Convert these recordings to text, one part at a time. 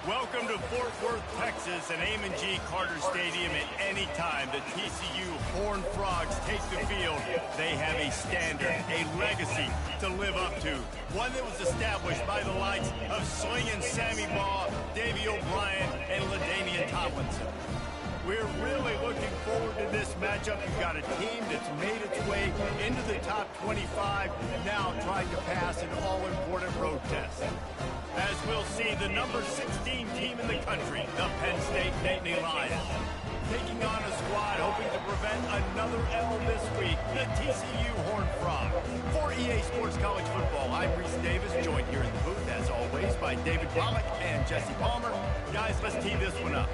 Welcome to Fort Worth, Texas, and Amon G. Carter Stadium. At any time the TCU Horned Frogs take the field, they have a standard, a legacy to live up to. One that was established by the likes of Slingin' Sammy Baugh, Davey O'Brien, and LaDainian Tomlinson. We're really looking forward to this matchup. You've got a team that's made its way into the top 25, now trying to pass an all-important road test. As we'll see, the number 16 team in the country, the Penn State Nittany Lions, taking on a squad hoping to prevent another L this week, the TCU Horned Frogs. For EA Sports College Football, I'm Reese Davis, joined here in the booth, as always, by David Pollack and Jesse Palmer. Guys, let's tee this one up.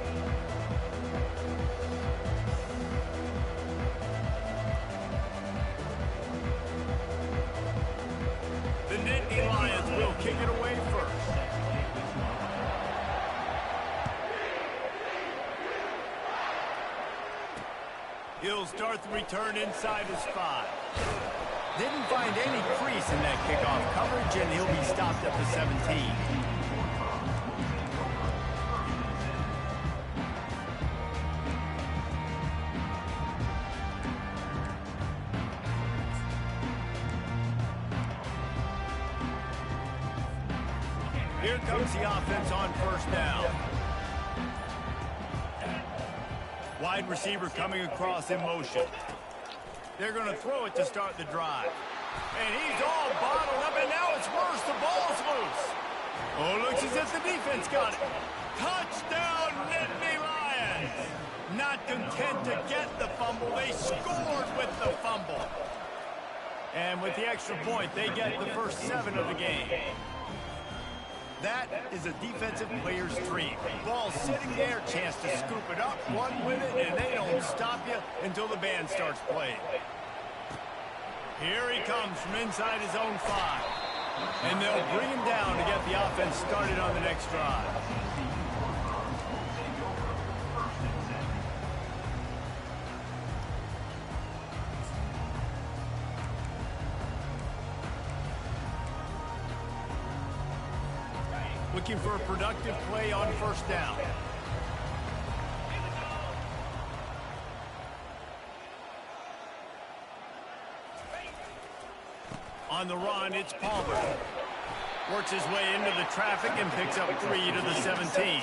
The Nittany Lions will kick it away first. He'll start the return inside his 5. Didn't find any crease in that kickoff coverage, and he'll be stopped at the 17. Here comes the offense on first down. Wide receiver coming across in motion. They're going to throw it to start the drive. And he's all bottled up, and now it's worse. The ball's loose. Oh, looks as if the defense got it. Touchdown, Nittany Lions. Not content to get the fumble, they scored with the fumble. And with the extra point, they get the first 7 of the game. That is a defensive player's dream. Ball sitting there, chance to scoop it up, run with it, and they don't stop you until the band starts playing. Here he comes from inside his own 5. And they'll bring him down to get the offense started on the next drive. Looking for a productive play on first down. On the run, it's Palmer. Works his way into the traffic and picks up 3 to the 17.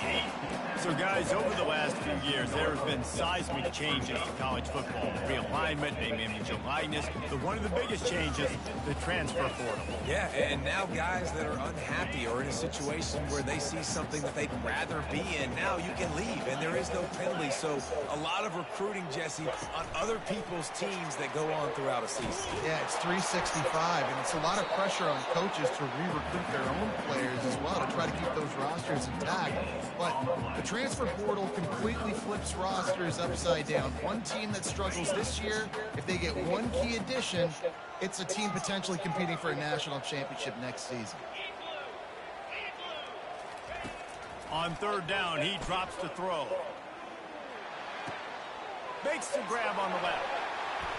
So, guys, over the last few years, there have been seismic changes to college football. Realignment, name, image, and likeness. But one of the biggest changes, the transfer portal. Yeah, and now guys that are unhappy or in a situation where they see something that they'd rather be in, now you can leave, and there is no penalty. So a lot of recruiting, Jesse, on other people's teams that go on throughout a season. Yeah, it's 365, and it's a lot of pressure on coaches to re-recruit their own players as well to try to keep those rosters intact. But the transfer portal completely flips rosters upside down. One team that struggles this year, if they get one key addition, it's a team potentially competing for a national championship next season. On third down, he drops to throw. Makes the grab on the left.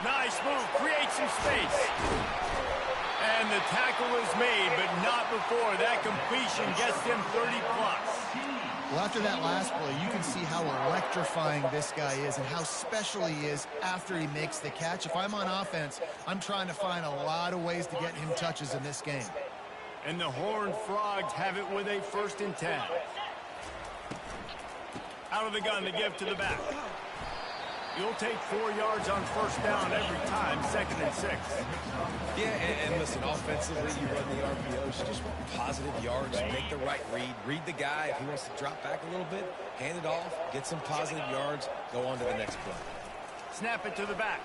Nice move, creates some space. And the tackle is made, but not before that completion gets him 30+. Well, after that last play, you can see how electrifying this guy is and how special he is after he makes the catch. If I'm on offense, I'm trying to find a lot of ways to get him touches in this game. And the Horned Frogs have it with a 1st and 10. Out of the gun to give to the back. You'll take 4 yards on first down every time, 2nd and 6. Yeah, and listen, offensively, you run the RPOs, you just want positive yards, make the right read the guy. If he wants to drop back a little bit, hand it off, get some positive yards, go on to the next play. Snap it to the back.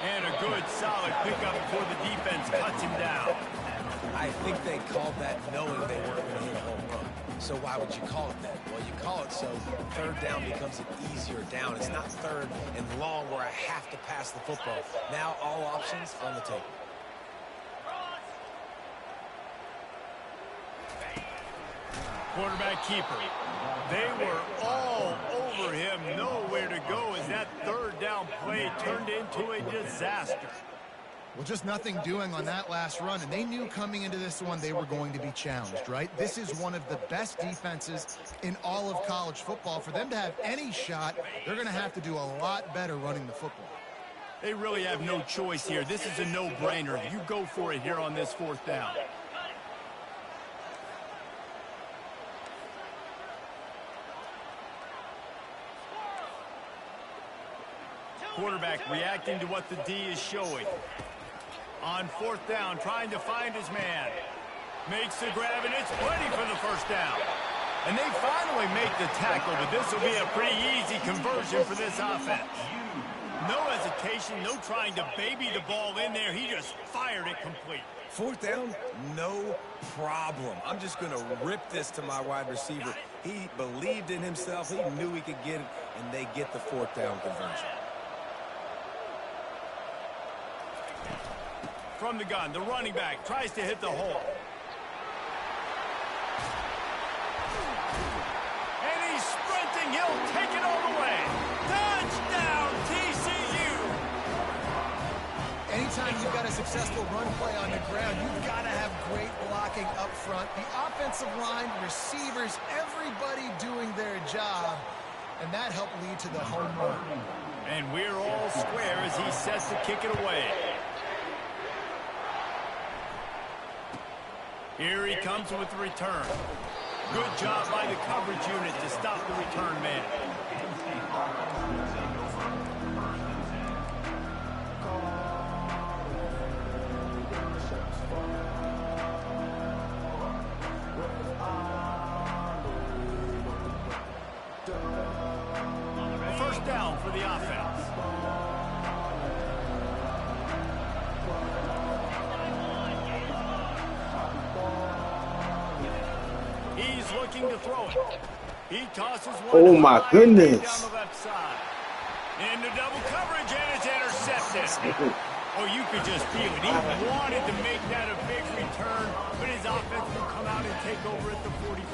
And a good, solid pickup before the defense cuts him down. I think they called that knowing they weren't going to hit a home run. So why would you call it that? Well, you call it so third down becomes an easier down. It's not third and long where I have to pass the football. Now all options on the table. Quarterback keeper. They were all over him. Nowhere to go as that third down play turned into a disaster. Well, just nothing doing on that last run, and they knew coming into this one they were going to be challenged, right? This is one of the best defenses in all of college football. For them to have any shot, they're going to have to do a lot better running the football. They really have no choice here. This is a no-brainer. You go for it here on this 4th down. Quarterback reacting to what the D is showing. On 4th down, trying to find his man. Makes the grab, and it's plenty for the 1st down. And they finally make the tackle, but this will be a pretty easy conversion for this offense. No hesitation, no trying to baby the ball in there. He just fired it complete. 4th down, no problem. I'm just going to rip this to my wide receiver. He believed in himself. He knew he could get it, and they get the 4th down conversion. From the gun, the running back tries to hit the hole. And he's sprinting. He'll take it all the way. Touchdown, TCU! Anytime you've got a successful run play on the ground, you've got to have great blocking up front. The offensive line, receivers, everybody doing their job. And that helped lead to the home run. And we're all square as he sets to kick it away. Here he comes with the return. Good job by the coverage unit to stop the return man. First down for the offense. He's looking to throw it. He tosses one. Oh my goodness. Down the left side. Into double coverage, and it's intercepted. Oh, you could just feel it. He wanted to make that a big return, but his offense will come out and take over at the 44.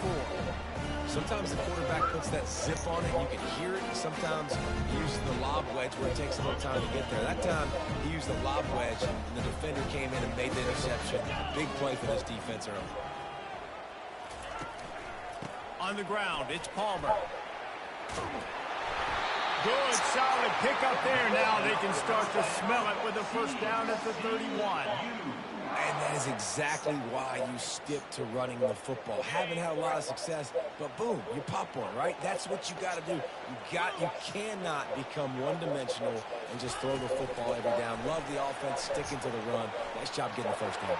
Sometimes the quarterback puts that zip on it, and you can hear it. Sometimes he uses the lob wedge where it takes a little time to get there. That time, he used the lob wedge, and the defender came in and made the interception. Big play for this defense early. On the ground, it's Palmer. Good, solid pickup there. Now they can start to smell it with a first down at the 31. And that is exactly why you stick to running the football. Haven't had a lot of success, but boom, you pop one, right? That's what you got to do. You cannot become one-dimensional and just throw the football every down. Love the offense sticking to the run. Nice job getting the first down.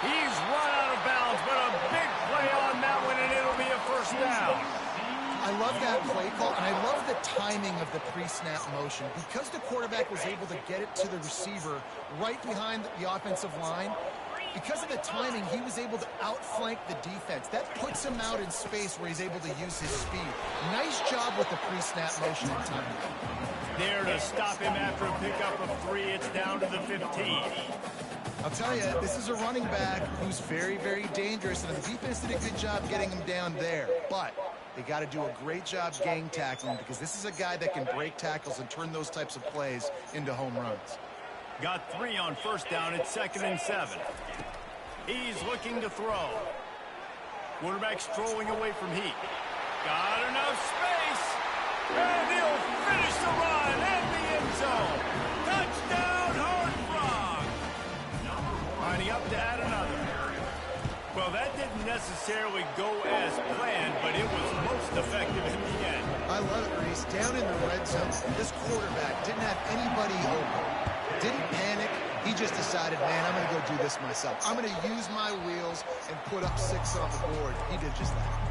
He's run out of bounds, but a big play on that one, and it'll be a first down. I love that play call, and I love the timing of the pre-snap motion. Because the quarterback was able to get it to the receiver right behind the offensive line, because of the timing, he was able to outflank the defense. That puts him out in space where he's able to use his speed. Nice job with the pre-snap motion and timing. There to stop him after a pickup of 3. It's down to the 15. I'll tell you, this is a running back who's very, very dangerous, and the defense did a good job getting him down there. But they got to do a great job gang tackling, because this is a guy that can break tackles and turn those types of plays into home runs. Got 3 on first down. It's 2nd and 7. He's looking to throw. Quarterback strolling away from Heat. Got enough space. And he'll finish the run in the end zone. Touchdown, Horned Frog. Lining up to add another. Well, that didn't necessarily go as planned, but it was most effective in the end. I love it, Reese. Down in the red zone, this quarterback didn't have anybody open. Didn't panic. He just decided, man, I'm going to go do this myself. I'm going to use my wheels and put up 6 on the board. He did just that.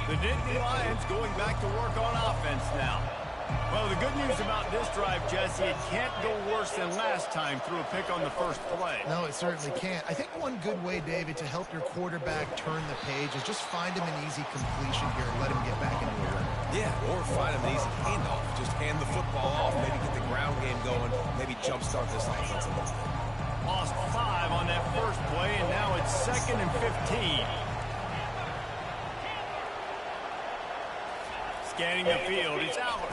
The Nittany Lions going back to work on offense now. Well, the good news about this drive, Jesse, it can't go worse than last time through a pick on the first play. No, it certainly can't. I think one good way, David, to help your quarterback turn the page is just find him an easy completion here and let him get back into a run. Yeah, or find him an easy handoff. Just hand the football off, maybe get the ground game going, maybe jumpstart this offense a little bit. Lost 5 on that first play, and now it's 2nd and 15. Scanning the field, it's out.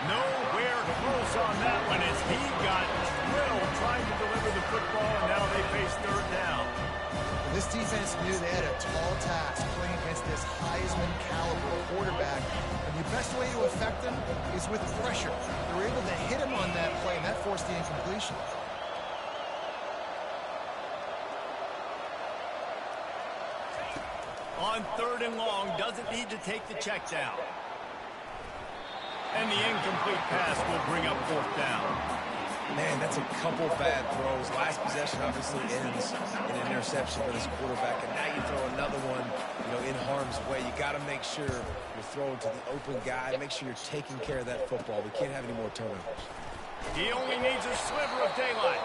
Nowhere close on that one as he got drilled trying to deliver the football, and now they face 3rd down. This defense knew they had a tall task playing against this Heisman caliber quarterback, and the best way to affect him is with pressure. They were able to hit him on that play, and that forced the incompletion. On 3rd and long, doesn't need to take the check down. And the incomplete pass will bring up 4th down. Man, that's a couple bad throws. Last possession obviously ends in an interception for this quarterback, and now you throw another one, in harm's way. You got to make sure you're throwing to the open guy. Make sure you're taking care of that football. We can't have any more turnovers. He only needs a sliver of daylight.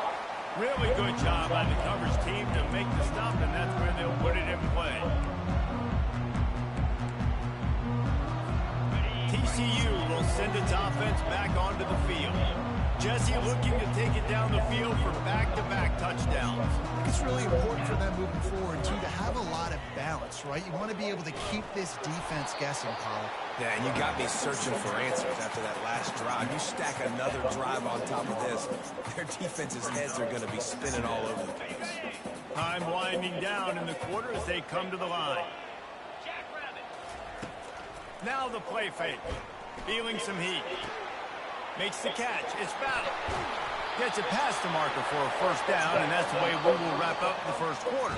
Really good job by the coverage team to make the stop, and that's where they'll put it in play. TCU will send its offense back onto the field. Jesse looking to take it down the field for back-to-back touchdowns. I think it's really important for them moving forward, too, to have a lot of balance, right? You want to be able to keep this defense guessing, Pollock. Yeah, and you got me searching for answers after that last drive. You stack another drive on top of this, their defense's heads are going to be spinning all over the place. Time winding down in the quarter as they come to the line. Now the play fake. Feeling some heat. Makes the catch. It's fouled. Gets it past the marker for a 1st down, and that's the way we will wrap up the 1st quarter.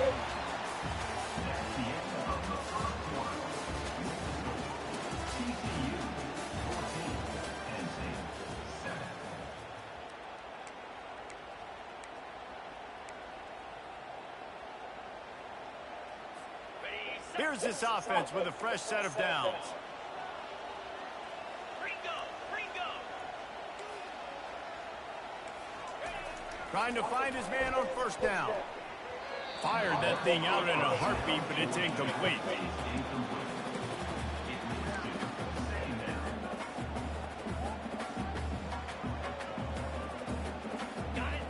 Here's this offense with a fresh set of downs. Trying to find his man on 1st down. Fired that thing out in a heartbeat, but it's incomplete.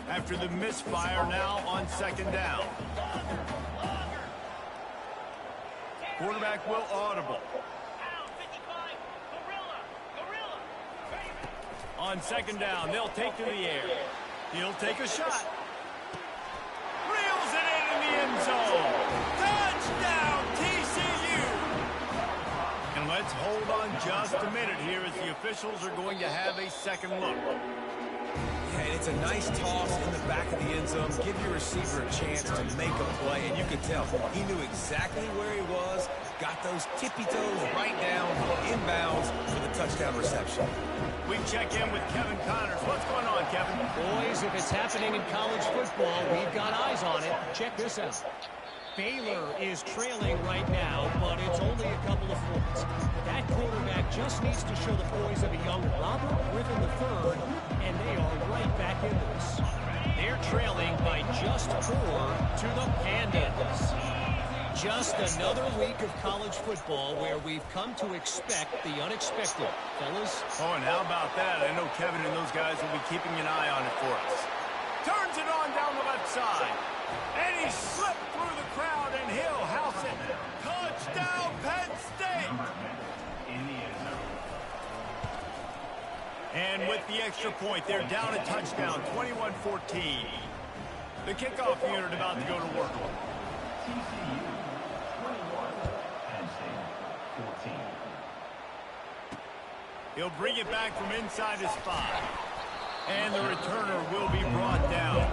After the misfire, now on 2nd down. Quarterback will audible. On 2nd down, they'll take to the air. He'll take a shot. Reels it in the end zone. Touchdown, TCU! And let's hold on just a minute here as the officials are going to have a 2nd look. Yeah, and it's a nice toss in the back of the end zone. Give your receiver a chance to make a play, and you can tell he knew exactly where he was, got those tippy toes right down, inbounds for the touchdown reception. We check in with Kevin Connors. What's going on, Kevin? Boys, if it's happening in college football, we've got eyes on it. Check this out. Baylor is trailing right now, but it's only a couple of points. That quarterback just needs to show the poise of a young Robert Griffin III, and they are right back in this. They're trailing by just 4 to the Pandas. Just another week of college football where we've come to expect the unexpected. Fellas? Oh, and how about that? I know Kevin and those guys will be keeping an eye on it for us. Turns it on down the left side. And he slipped through the crowd, and he'll house it. Touchdown, Penn State! And with the extra point, they're down a touchdown, 21-14. The kickoff unit about to go to work. He'll bring it back from inside his 5. And the returner will be brought down.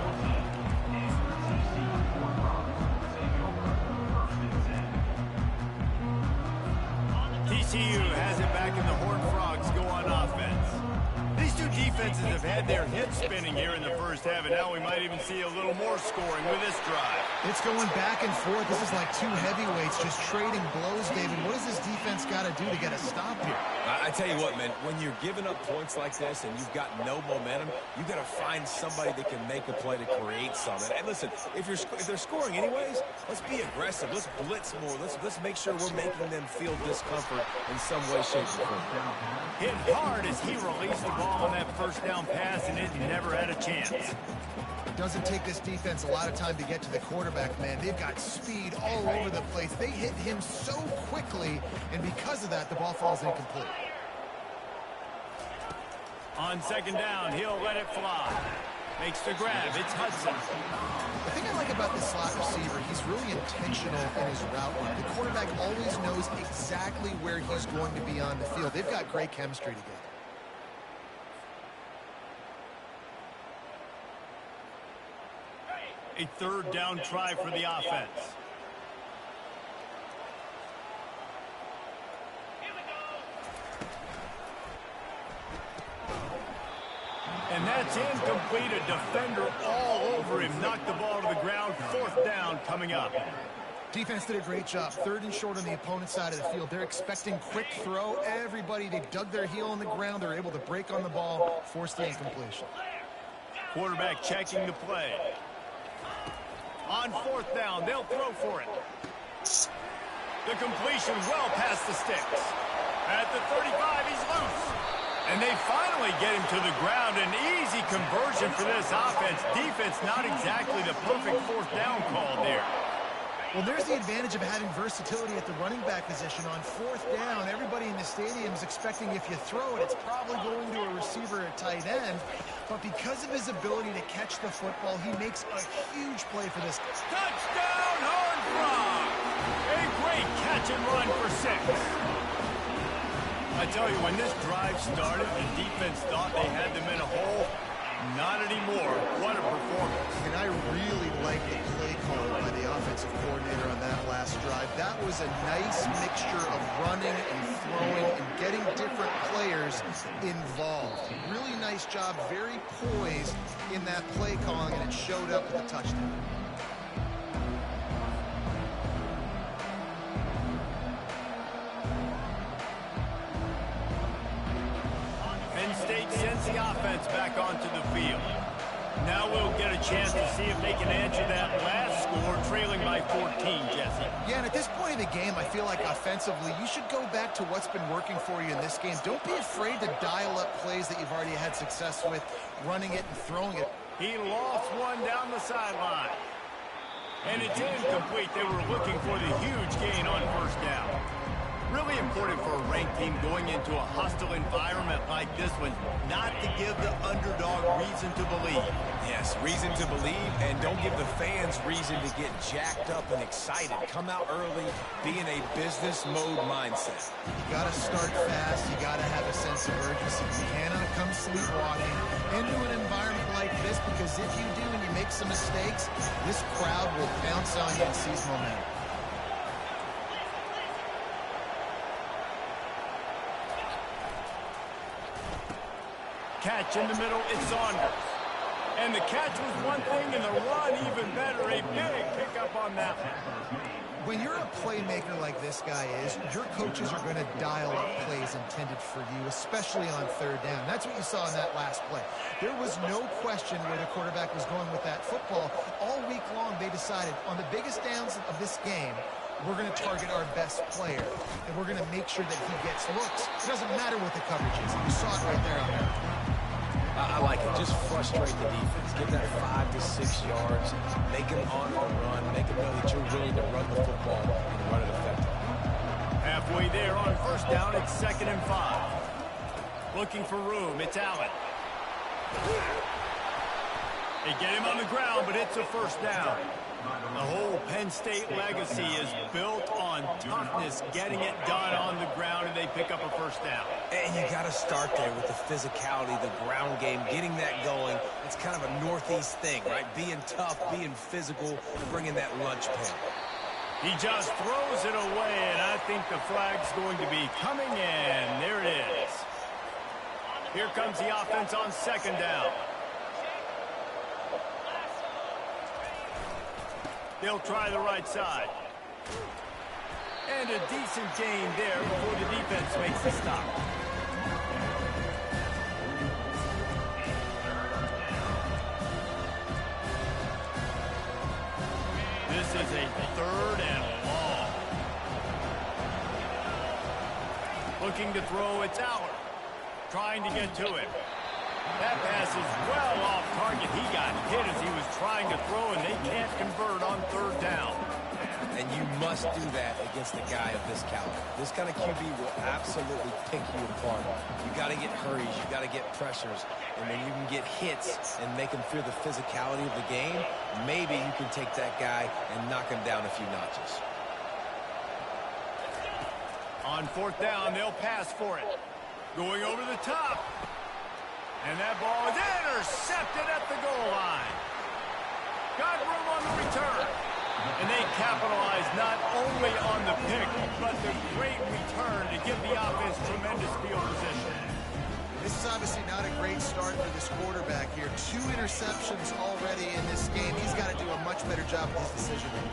TCU has it back in the Horned Frogs go on offense. These two defenses have had their heads spinning here in the first half, and now we might even see a little more scoring with this drive. It's going back and forth. This is like two heavyweights just trading blows, David. What does this defense got to do to get a stop here? I tell you what, man, when you're giving up points like this and you've got no momentum, you got to find somebody that can make a play to create something. And listen, if they're scoring anyways, let's be aggressive. Let's blitz more. Let's make sure we're making them feel discomfort in some way, shape, or form. Hit hard as he released the ball on that first down pass, and it never had a chance. It doesn't take this defense a lot of time to get to the quarterback, man. They've got speed all over the place. They hit him so quickly, and because of that, the ball falls incomplete. On second down, he'll let it fly. Makes the grab. It's Hudson. The thing I like about this slot receiver, he's really intentional in his route run. The quarterback always knows exactly where he's going to be on the field. They've got great chemistry together. A third down try for the offense. And that's incomplete. A defender all over him. Knocked the ball to the ground. Fourth down coming up. Defense did a great job. Third and short on the opponent's side of the field. They're expecting quick throw. Everybody, they dug their heel on the ground. They're able to break on the ball, force the incompletion. Quarterback checking the play. On fourth down, they'll throw for it. The completion well past the sticks. At the 35, he's loose. And they finally get him to the ground. An easy conversion for this offense. Defense not exactly the perfect fourth down call there. Well, there's the advantage of having versatility at the running back position. On fourth down, everybody in the stadium is expecting if you throw it, it's probably going to a receiver at tight end. But because of his ability to catch the football, he makes a huge play for this. Touchdown, Horned Frog! A great catch and run for 6. I tell you, when this drive started, the defense thought they had them in a hole. Not anymore. What a performance. And I really like the play call by the offensive coordinator on that last drive. That was a nice mixture of running and throwing and getting different players involved. Really nice job, very poised in that play calling, and it showed up with a touchdown. State sends the offense back onto the field. Now we'll get a chance to see if they can answer that last score, trailing by 14, Jesse. Yeah, and at this point of the game, I feel like offensively, you should go back to what's been working for you in this game. Don't be afraid to dial up plays that you've already had success with, running it and throwing it. He lost one down the sideline. And it's incomplete. They were looking for the huge gain on first down. Really important for a ranked team going into a hostile environment like this one, not to give the underdog reason to believe. Yes, reason to believe, and don't give the fans reason to get jacked up and excited. Come out early, be in a business mode mindset. You got to start fast. You got to have a sense of urgency. You cannot come sleepwalking into an environment like this, because if you do and you make some mistakes, this crowd will pounce on you and seize momentum. Catch in the middle, it's Saunders. And the catch was one thing, and the run even better. A big pickup on that one. When you're a playmaker like this guy is, your coaches are going to dial up plays intended for you, especially on third down. That's what you saw in that last play. There was no question where the quarterback was going with that football. All week long, they decided on the biggest downs of this game, we're going to target our best player, and we're going to make sure that he gets looks. It doesn't matter what the coverage is. You saw it right there on that. I like it. Just frustrate the defense. Get that 5 to 6 yards. Make them on the run. Make them know that you're willing to run the football and run it effectively. Halfway there on first down, it's 2nd and 5. Looking for room, it's Allen. They get him on the ground, but it's a first down. The whole Penn State legacy is built on toughness, getting it done on the ground, and they pick up a first down. And you got to start there with the physicality, the ground game, getting that going. It's kind of a Northeast thing, right? Being tough, being physical, bringing that lunch pail. He just throws it away, and I think the flag's going to be coming in. There it is. Here comes the offense on second down. They'll try the right side. And a decent gain there before the defense makes the stop. This is a 3rd and long. Looking to throw, it's Allen. Trying to get to it. is well off target. He got hit as he was trying to throw, and they can't convert on third down. And you must do that against a guy of this caliber. This kind of QB will absolutely pick you apart. You got to get hurries. You got to get pressures. And when you can get hits and make him feel the physicality of the game, maybe you can take that guy and knock him down a few notches. On fourth down, they'll pass for it. Going over the top. And that ball is intercepted at the goal line. Got room on the return. And they capitalize not only on the pick, but the great return to give the offense tremendous field position. This is obviously not a great start for this quarterback here. 2 interceptions already in this game. He's got to do a much better job with his decision making.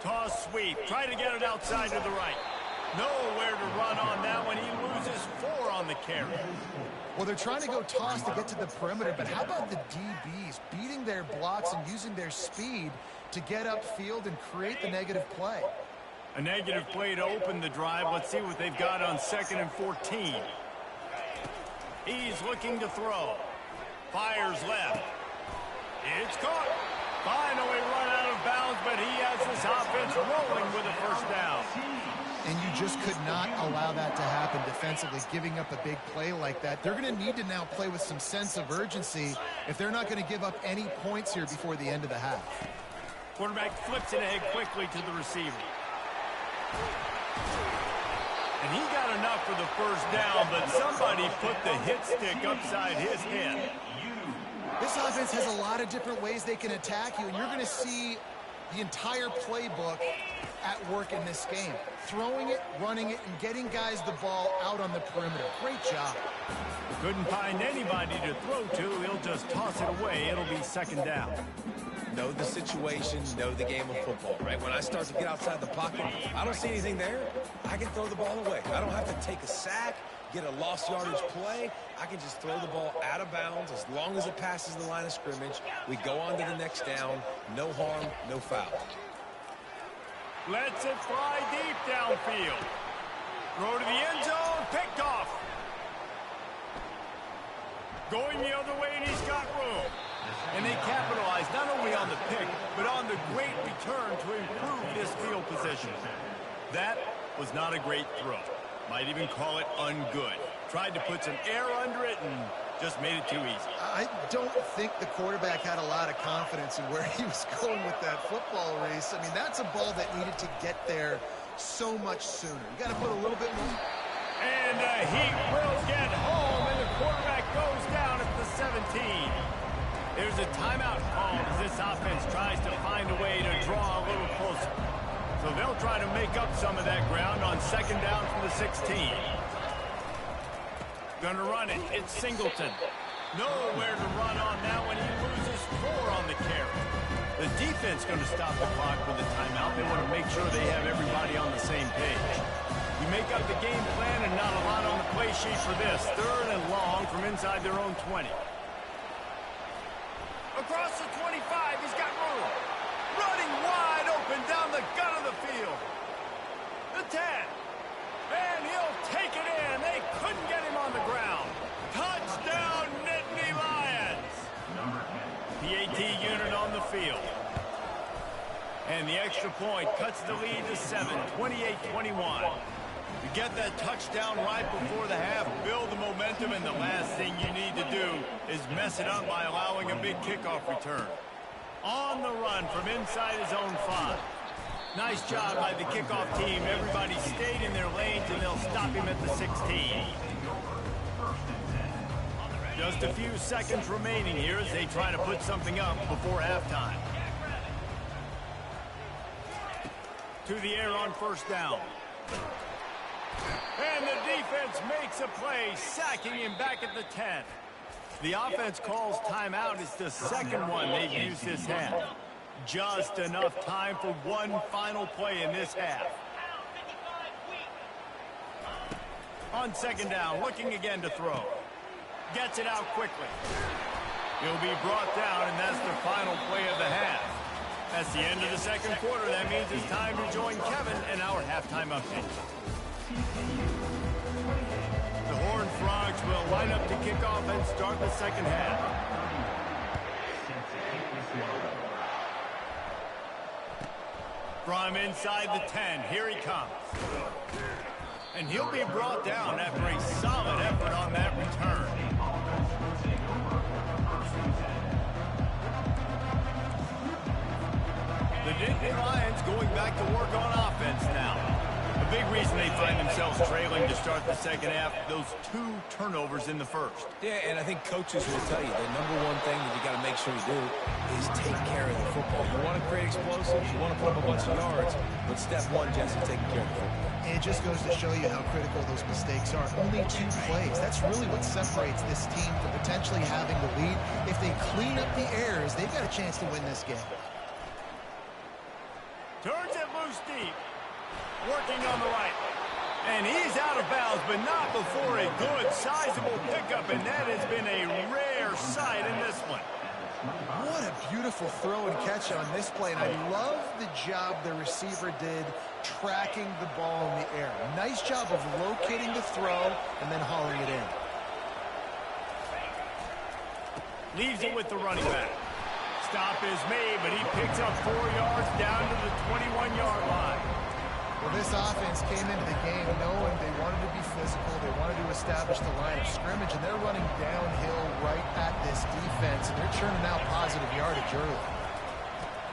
Toss sweep. Try to get it outside to the right. Nowhere to run on that one. He loses 4 on the carry. Well, they're trying to go toss to get to the perimeter, but how about the DBs beating their blocks and using their speed to get upfield and create the negative play? A negative play to open the drive. Let's see what they've got on 2nd and 14. He's looking to throw. Fires left. It's caught. Finally run out of bounds, but he has this offense rolling with a first down. And you just could not allow that to happen defensively, giving up a big play like that. They're going to need to now play with some sense of urgency if they're not going to give up any points here before the end of the half. Quarterback flips it ahead quickly to the receiver. And he got enough for the first down, but somebody put the hit stick upside his head. This offense has a lot of different ways they can attack you, and you're going to see the entire playbook at work in this game. Throwing it, running it, and getting guys the ball out on the perimeter. Great job. Couldn't find anybody to throw to. He'll just toss it away. It'll be 2nd down. Know the situation, know the game of football, right? When I start to get outside the pocket, I don't see anything there, I can throw the ball away. I don't have to take a sack, get a lost yardage play. I can just throw the ball out of bounds as long as it passes the line of scrimmage. We go on to the next down. No harm, no foul. Lets it fly deep downfield. Throw to the end zone, picked off. Going the other way, and he's got room. And they capitalize not only on the pick, but on the great return to improve this field position. That was not a great throw. Might even call it ungood. Tried to put some air under it and just made it too easy. I don't think the quarterback had a lot of confidence in where he was going with that football, Reese. I mean, that's a ball that needed to get there so much sooner. You got to put a little bit more. And he will get home, and the quarterback goes down at the 17. There's a timeout called as this offense tries to find a way to draw a little closer. So they'll try to make up some of that ground on 2nd down from the 16. Gonna run it. It's Singleton. Nowhere to run on that one. He loses 4 on the carry. The defense going to stop the clock with a timeout. They want to make sure they have everybody on the same page. You make up the game plan and not a lot on the play sheet for this. 3rd and long from inside their own 20. Across the 25, he's got room. Running wide open down the gut of the field. The 10. And he'll take it in. They couldn't get him on the ground. Touchdown, Nittany Lions. PAT unit on the field. And the extra point cuts the lead to 7, 28-21. You get that touchdown right before the half, build the momentum, and the last thing you need to do is mess it up by allowing a big kickoff return. On the run from inside his own 5. Nice job by the kickoff team. Everybody stayed in their lanes, and they'll stop him at the 16. Just a few seconds remaining here as they try to put something up before halftime. To the air on 1st down. And the defense makes a play, sacking him back at the 10. The offense calls timeout. It's the 2nd one they've used this half. Just enough time for one final play in this half. On 2nd down, looking again to throw. Gets it out quickly. He'll be brought down, and that's the final play of the half. That's the end of the 2nd quarter. That means it's time to join Kevin in our halftime update. The Horned Frogs will line up to kick off and start the second half. From inside the 10, here he comes. And he'll be brought down after a solid effort on that return. The Jayhill Lions going back to work on offense now. A big reason they find themselves trailing to start the second half, those 2 turnovers in the first. Yeah, and I think coaches will tell you the number one thing that you got to make sure you do is take care of the football. You want to create explosives, you want to put up a bunch of yards, but step one, Jesse, taking care of the football. It just goes to show you how critical those mistakes are. Only 2 plays. That's really what separates this team from potentially having the lead. If they clean up the errors, they've got a chance to win this game. Turns it loose deep. Working on the right. And he's out of bounds, but not before a good, sizable pickup, and that has been a rare sight in this one. What a beautiful throw and catch on this play, and I love the job the receiver did tracking the ball in the air. Nice job of locating the throw and then hauling it in. Leaves it with the running back. Stop is made, but he picks up 4 yards down to the 21-yard line. Well, this offense came into the game knowing they wanted to be physical, they wanted to establish the line of scrimmage, and they're running downhill right at this defense, and they're churning out positive yardage early.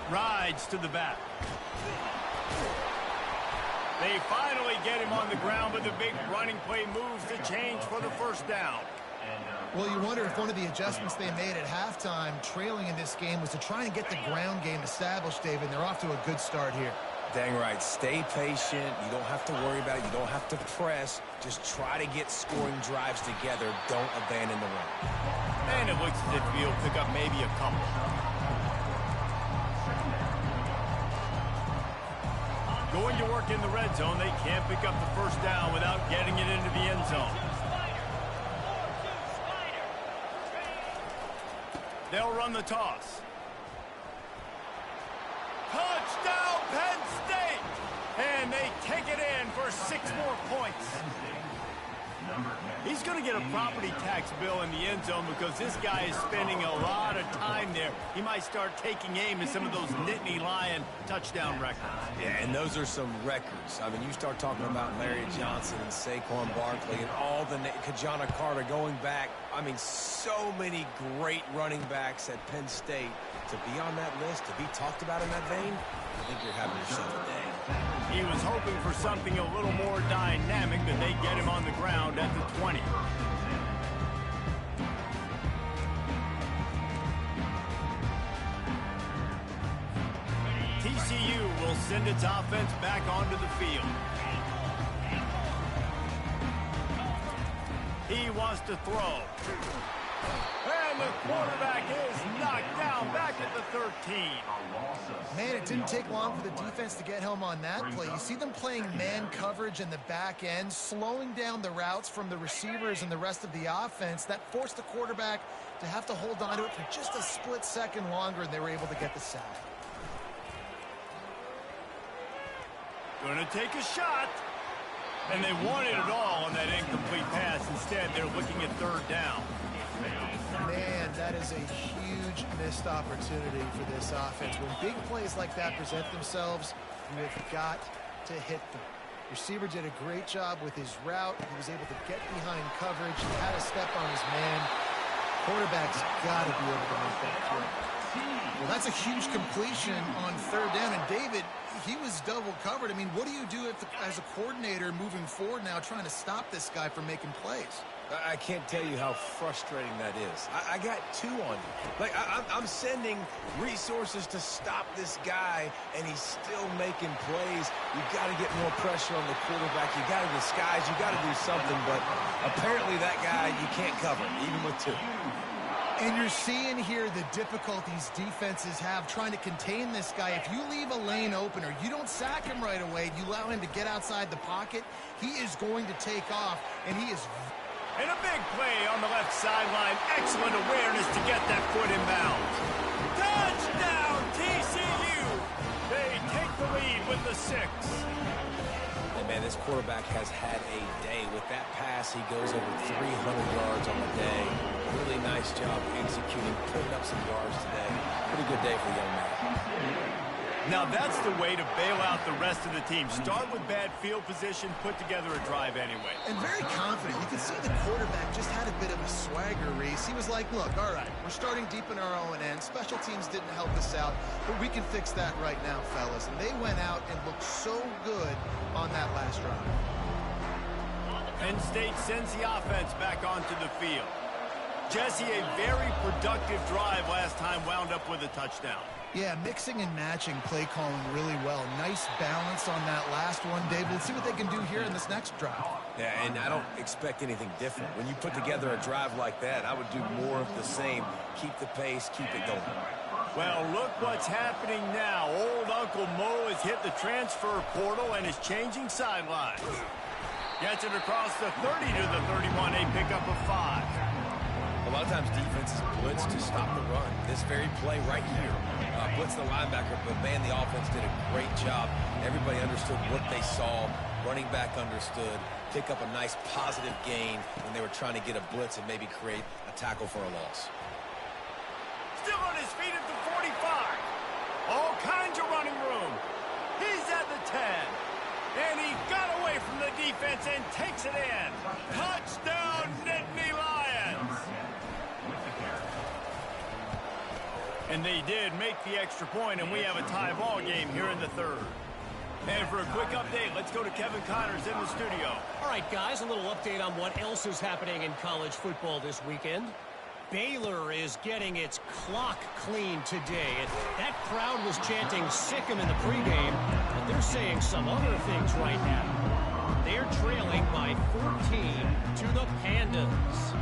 Rides to the back. They finally get him on the ground, but the big running play moves the change for the first down. Well, you wonder if one of the adjustments they made at halftime, trailing in this game, was to try and get the ground game established, David, and they're off to a good start here. Dang right. Stay patient. You don't have to worry about it. You don't have to press. Just try to get scoring drives together. Don't abandon the run. And it looks as if he'll pick up maybe a couple. Going to work in the red zone. They can't pick up the first down without getting it into the end zone. They'll run the toss. Touchdown, Penn State! And they take it in for 6 more points. He's going to get a property tax bill in the end zone because this guy is spending a lot of time there. He might start taking aim at some of those Nittany Lion touchdown records. Yeah, and those are some records. I mean, you start talking about Larry Johnson and Saquon Barkley and all the Kajana Carter going back. I mean, so many great running backs at Penn State. To be on that list, to be talked about in that vein, I think you're having yourself a day. He was hoping for something a little more dynamic, but they get him on the ground at the 20. TCU will send its offense back onto the field. He wants to throw. And the quarterback is knocked down back at the 13. Man, it didn't take long for the defense to get home on that play. You see them playing man coverage in the back end, slowing down the routes from the receivers and the rest of the offense. That forced the quarterback to have to hold on to it for just a split second longer, and they were able to get the sack. Going to take a shot. And they wanted it all on that incomplete pass. Instead, they're looking at 3rd down. Man, that is a huge missed opportunity for this offense. When big plays like that present themselves, you have got to hit them. Receiver did a great job with his route. He was able to get behind coverage. He had a step on his man. Quarterback's got to be able to make that play. Well, that's a huge completion on 3rd down. And David, he was double covered. I mean, what do you do as a coordinator moving forward now trying to stop this guy from making plays? I can't tell you how frustrating that is. I got 2 on you. Like, I'm sending resources to stop this guy, and he's still making plays. You've got to get more pressure on the quarterback. You got to disguise. You got to do something, but apparently that guy you can't cover, even with 2. And you're seeing here the difficulties defenses have trying to contain this guy. If you leave a lane open or you don't sack him right away, you allow him to get outside the pocket, he is going to take off, and he is... And a big play on the left sideline. Excellent awareness to get that foot in bounds. Touchdown, TCU! They take the lead with the 6. And, man, this quarterback has had a day. With that pass, he goes over 300 yards on the day. Really nice job executing, putting up some yards today. Pretty good day for the young man. Now that's the way to bail out the rest of the team. Start with bad field position, put together a drive anyway. And very confident. You can see the quarterback just had a bit of a swagger, Reese. He was like, look, all right, we're starting deep in our own end. Special teams didn't help us out, but we can fix that right now, fellas. And they went out and looked so good on that last drive. Penn State sends the offense back onto the field. Jesse, a very productive drive last time, wound up with a touchdown. Yeah, mixing and matching play calling really well. Nice balance on that last one, Dave. Let's see what they can do here in this next drive. Yeah, and I don't expect anything different. When you put together a drive like that, I would do more of the same. Keep the pace, keep it going. Well, look what's happening now. Old Uncle Mo has hit the transfer portal and is changing sidelines. Gets it across the 30 to the 31, a pickup of 5. A lot of times defenses blitz to stop the run. This very play right here, blitz the linebacker, but man, the offense did a great job. Everybody understood what they saw. Running back understood. Pick up a nice positive gain when they were trying to get a blitz and maybe create a tackle for a loss. Still on his feet at the 45. All kinds of running room. He's at the 10. And he got away from the defense and takes it in. Touchdown, Nittany Lions. And they did make the extra point, and we have a tie ball game here in the third. And for a quick update, let's go to Kevin Connors in the studio. All right, guys, a little update on what else is happening in college football this weekend. Baylor is getting its clock cleaned today. That crowd was chanting "sick 'em" in the pregame, but they're saying some other things right now. They're trailing by 14 to the Pandas.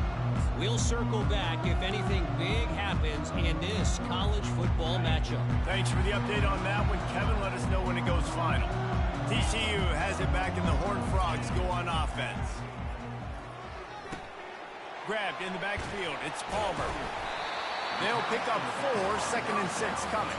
We'll circle back if anything big happens in this college football matchup. Thanks for the update on that one, Kevin. Let us know when it goes final. TCU has it back, and the Horned Frogs go on offense. Grabbed in the backfield. It's Palmer. They'll pick up 4, 2nd and 6 coming.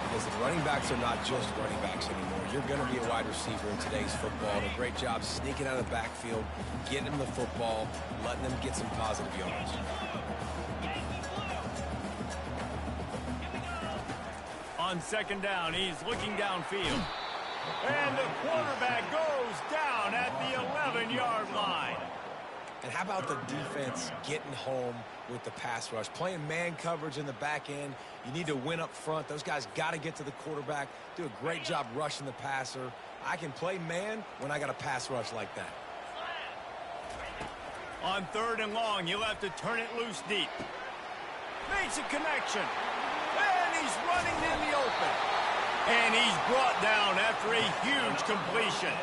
Because the running backs are not just running backs anymore. You're going to be a wide receiver in today's football. And a great job sneaking out of the backfield, getting them the football, letting them get some positive yards. On 2nd down, he's looking downfield. And the quarterback goes down at the 11-yard line. And how about the defense getting home with the pass rush? Playing man coverage in the back end. You need to win up front. Those guys got to get to the quarterback, do a great job rushing the passer. I can play man when I got a pass rush like that. On 3rd and long, you'll have to turn it loose deep. Makes a connection. And he's running in the open. And he's brought down after a huge completion.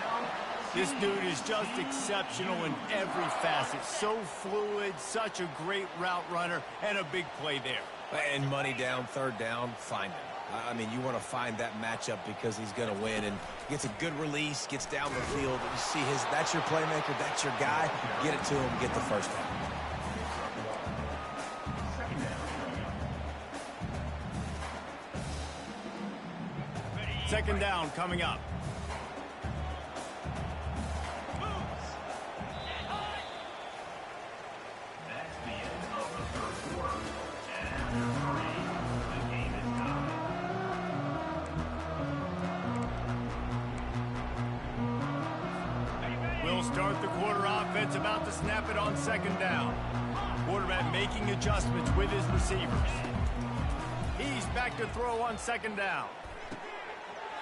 This dude is just exceptional in every facet. So fluid, such a great route runner, and a big play there. And money down, 3rd down, find him. I mean, you want to find that matchup because he's going to win. And gets a good release, gets down the field. You see that's your playmaker, that's your guy. Get it to him, get the first down. Second down coming up. We'll start the quarter offense, about to snap it on 2nd down. Quarterback making adjustments with his receivers. He's back to throw on 2nd down.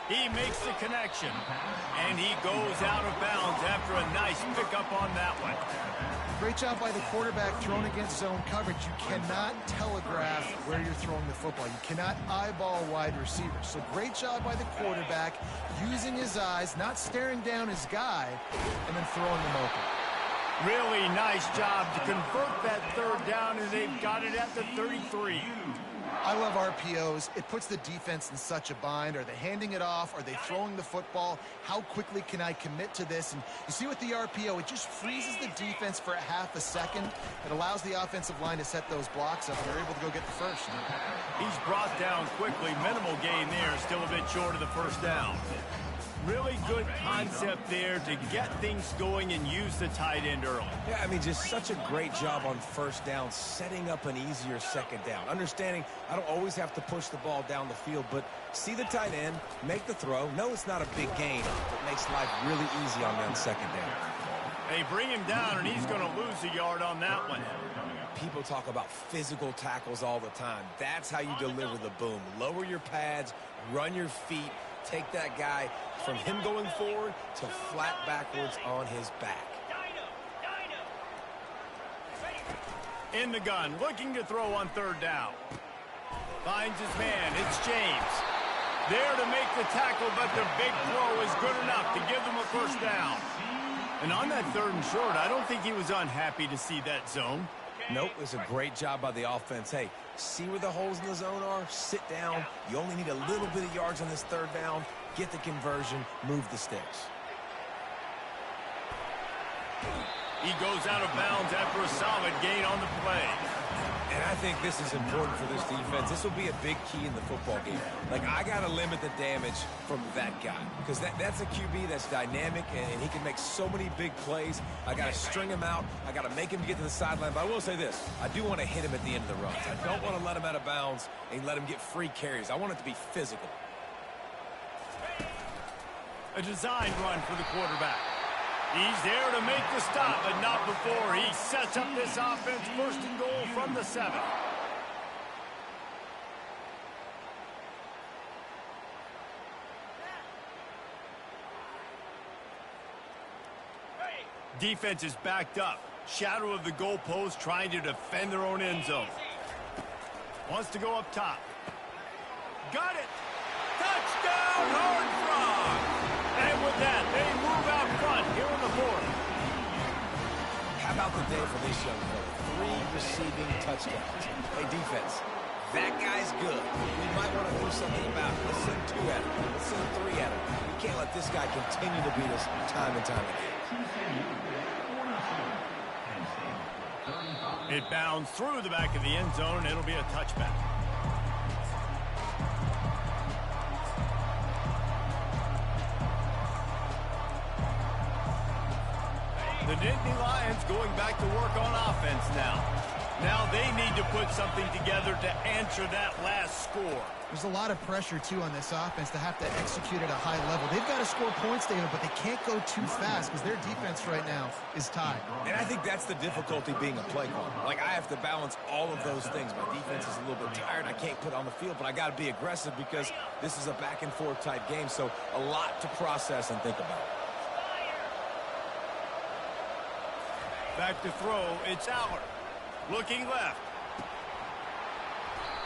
He makes the connection, and he goes out of bounds after a nice pickup on that one. Great job by the quarterback thrown against zone coverage. You cannot telegraph where you're throwing the football. You cannot eyeball wide receivers. So great job by the quarterback using his eyes, not staring down his guy, and then throwing him open. Really nice job to convert that 3rd down, and they've got it at the 33. I love RPOs. It puts the defense in such a bind. Are they handing it off? Are they throwing the football? How quickly can I commit to this? And you see with the RPO, it just freezes the defense for a half a second. It allows the offensive line to set those blocks up, and they're able to go get the first. He's brought down quickly. Minimal gain there. Still a bit short of the 1st down. Really good concept there to get things going and use the tight end early. Yeah, I mean, just such a great job on first down, setting up an easier second down. Understanding I don't always have to push the ball down the field, but see the tight end, make the throw. No, it's not a big gain, but makes life really easy on that second down. They bring him down, and he's going to lose a yard on that one. People talk about physical tackles all the time. That's how you deliver the boom. Lower your pads, run your feet, take that guy from him going forward to flat backwards on his back. In the gun, looking to throw on third down. Finds his man. It's James. There to make the tackle, but the big throw is good enough to give them a first down. And on that third and short, I don't think he was unhappy to see that zone. Nope, it was a great job by the offense. Hey, see where the holes in the zone are? Sit down. You only need a little bit of yards on this third down. Get the conversion. Move the sticks. He goes out of bounds after a solid gain on the play. And I think this is important for this defense. This will be a big key in the football game. Like, I got to limit the damage from that guy. Because that's a QB that's dynamic, and he can make so many big plays. I got to string him out. I got to make him get to the sideline. But I will say this. I do want to hit him at the end of the runs. I don't want to let him out of bounds and let him get free carries. I want it to be physical. A design run for the quarterback. He's there to make the stop, but not before he sets up this offense first and goal from the 7. Defense is backed up. Shadow of the goalpost trying to defend their own end zone. Wants to go up top. Got it! Touchdown, Horned Frogs! And with that, they move out front here in the 4th. How about the day for this young fella? 3 receiving touchdowns. Hey, defense, that guy's good. We might want to do something about it. Let's send 2 at him. Let's send 3 at him. We can't let this guy continue to beat us time and time again. It bounds through the back of the end zone, and it'll be a touchback. The Nittany Lions going back to work on offense now. Now they need to put something together to answer that last score. There's a lot of pressure, too, on this offense to have to execute at a high level. They've got to score points, David, but they can't go too fast because their defense right now is tied. And I think that's the difficulty being a play caller. Like, I have to balance all of those things. My defense is a little bit tired. I can't put on the field, but I got to be aggressive because this is a back-and-forth type game, so a lot to process and think about. Back to throw, it's Aller. Looking left.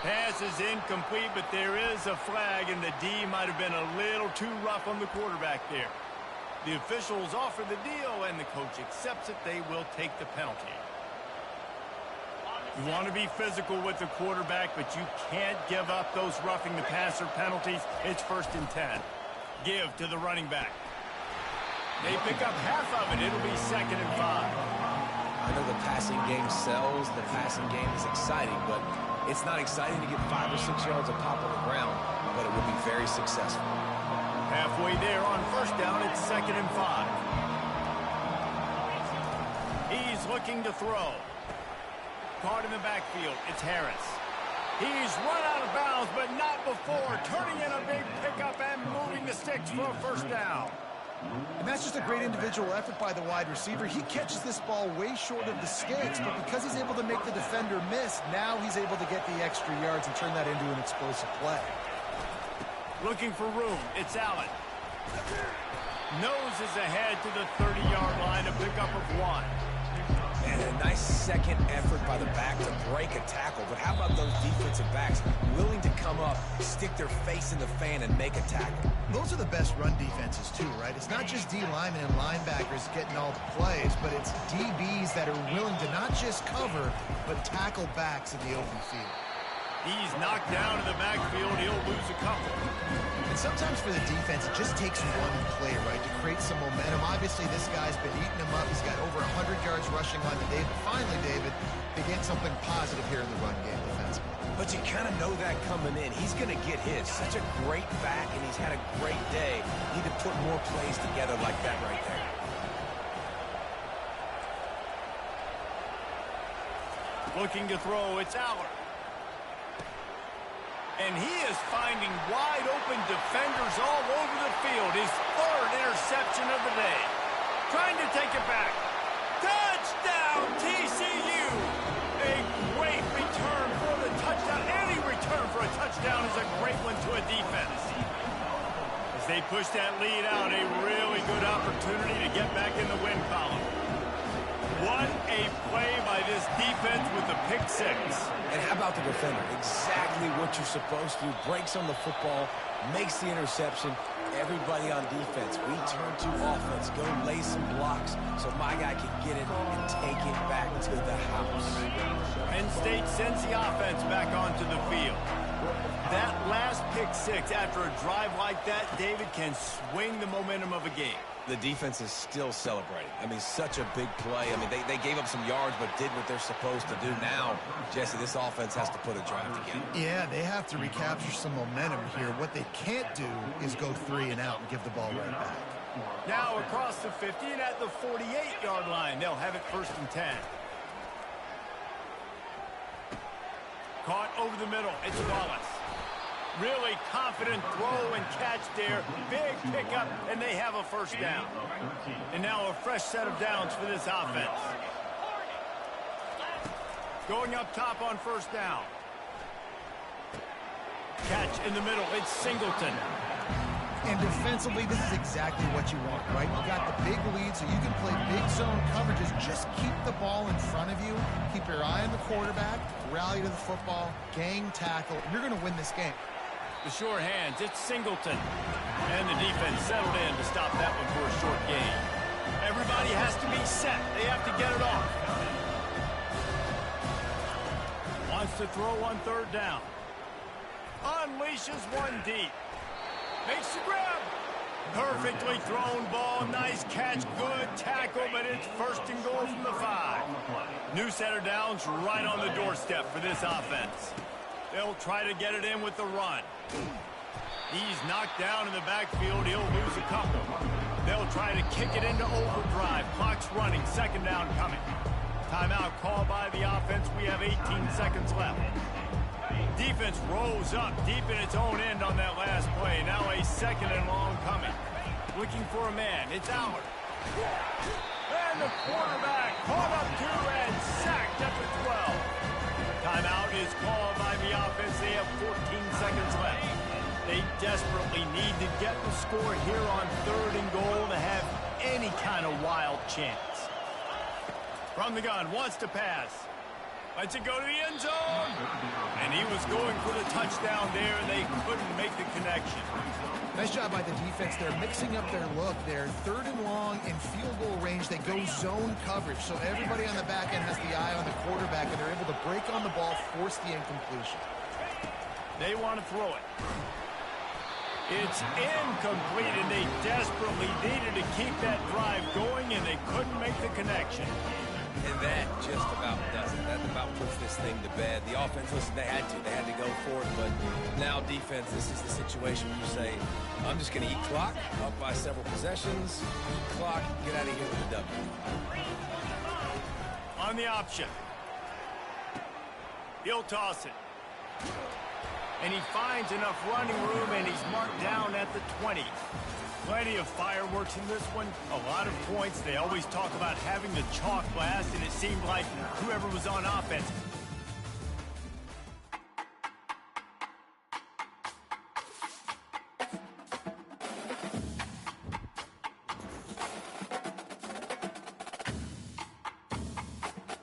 Pass is incomplete, but there is a flag, and the D might have been a little too rough on the quarterback there. The officials offer the deal, and the coach accepts it. They will take the penalty. You want to be physical with the quarterback, but you can't give up those roughing the passer penalties. It's 1st and 10. Give to the running back. They pick up half of it. It'll be 2nd and 5. I know the passing game sells, the passing game is exciting, but it's not exciting to get 5 or 6 yards of pop on the ground, but it will be very successful. Halfway there on 1st down, it's 2nd and 5. He's looking to throw. Caught in the backfield, it's Harris. He's run out of bounds, but not before turning in a big pickup and moving the sticks for a 1st down. And that's just a great individual effort by the wide receiver. He catches this ball way short of the sticks, but because he's able to make the defender miss, now he's able to get the extra yards and turn that into an explosive play. Looking for room, it's Allen. Noses ahead to the 30-yard line, a pickup of 1. And a nice second effort by the back to break a tackle. But how about those defensive backs willing to come up, stick their face in the fan, and make a tackle? Those are the best run defenses, too, right? It's not just D linemen and linebackers getting all the plays, but it's DBs that are willing to not just cover, but tackle backs in the open field. He's knocked down in the backfield. He'll lose a couple. And sometimes for the defense, it just takes one play, right, to create some momentum. Obviously, this guy's been eating him up. He's got over 100 yards rushing on the day. But finally, David, they get something positive here in the run game defensively. But you kind of know that coming in. He's going to get his. Such a great back, and he's had a great day. Need to put more plays together like that right there. Looking to throw, it's Aller. And he is finding wide open defenders all over the field. His third interception of the day. Trying to take it back. Touchdown, TCU! A great return for the touchdown. Any return for a touchdown is a great one to a defense. As they push that lead out, a really good opportunity to get back in the win column. What a play by this defense with the pick six. And how about the defender? Exactly what you're supposed to do. Breaks on the football, makes the interception. Everybody on defense, we turn to offense. Go lay some blocks so my guy can get it and take it back to the house. Penn State sends the offense back onto the field. That last pick six after a drive like that, David, can swing the momentum of a game. The defense is still celebrating. I mean, such a big play. I mean, they gave up some yards but did what they're supposed to do. Now, Jesse, this offense has to put a drive together. Yeah, they have to recapture some momentum here. What they can't do is go 3 and out and give the ball right back. Now across the 50 and at the 48-yard line, they'll have it 1st and 10. Caught over the middle. It's Wallace. Really confident throw and catch there. Big pickup, and they have a 1st down. And now a fresh set of downs for this offense. Going up top on 1st down. Catch in the middle. It's Singleton. And defensively, this is exactly what you want, right? You got the big lead, so you can play big zone coverages. Just keep the ball in front of you. Keep your eye on the quarterback. Rally to the football. Gang tackle. You're going to win this game. The sure hands, it's Singleton. And the defense settled in to stop that one for a short gain. Everybody has to be set. They have to get it off. Wants to throw on 3rd down. Unleashes one deep. Makes the grab. Perfectly thrown ball. Nice catch. Good tackle, but it's 1st and goal from the 5. New set of downs right on the doorstep for this offense. They'll try to get it in with the run. He's knocked down in the backfield. He'll lose a couple. They'll try to kick it into overdrive. Clock's running. 2nd down coming. Timeout called by the offense. We have 18 seconds left. Defense rolls up deep in its own end on that last play. Now a 2nd and long coming. Looking for a man. It's Aller. And the quarterback caught up to and sacked at the 12. Timeout is called by the offense. They have 14 seconds left. They desperately need to get the score here on 3rd and goal to have any kind of wild chance. From the gun, wants to pass. Lets it go to the end zone. And he was going for the touchdown there, and they couldn't make the connection. Nice job by the defense. They're mixing up their look. They're 3rd and long in field goal range. They go zone coverage. So everybody on the back end has the eye on the quarterback, and they're able to break on the ball, force the incompletion. They want to throw it. It's incomplete, and they desperately needed to keep that drive going, and they couldn't make the connection. And that just about does it. That about puts this thing to bed. The offense, listen, they had to go for it, but now defense, this is the situation where you say, I'm just going to eat clock, up by several possessions, eat clock, get out of here with a W. On the option. He'll toss it. And he finds enough running room, and he's marked down at the 20. Plenty of fireworks in this one. A lot of points. They always talk about having the chalk blast, and it seemed like whoever was on offense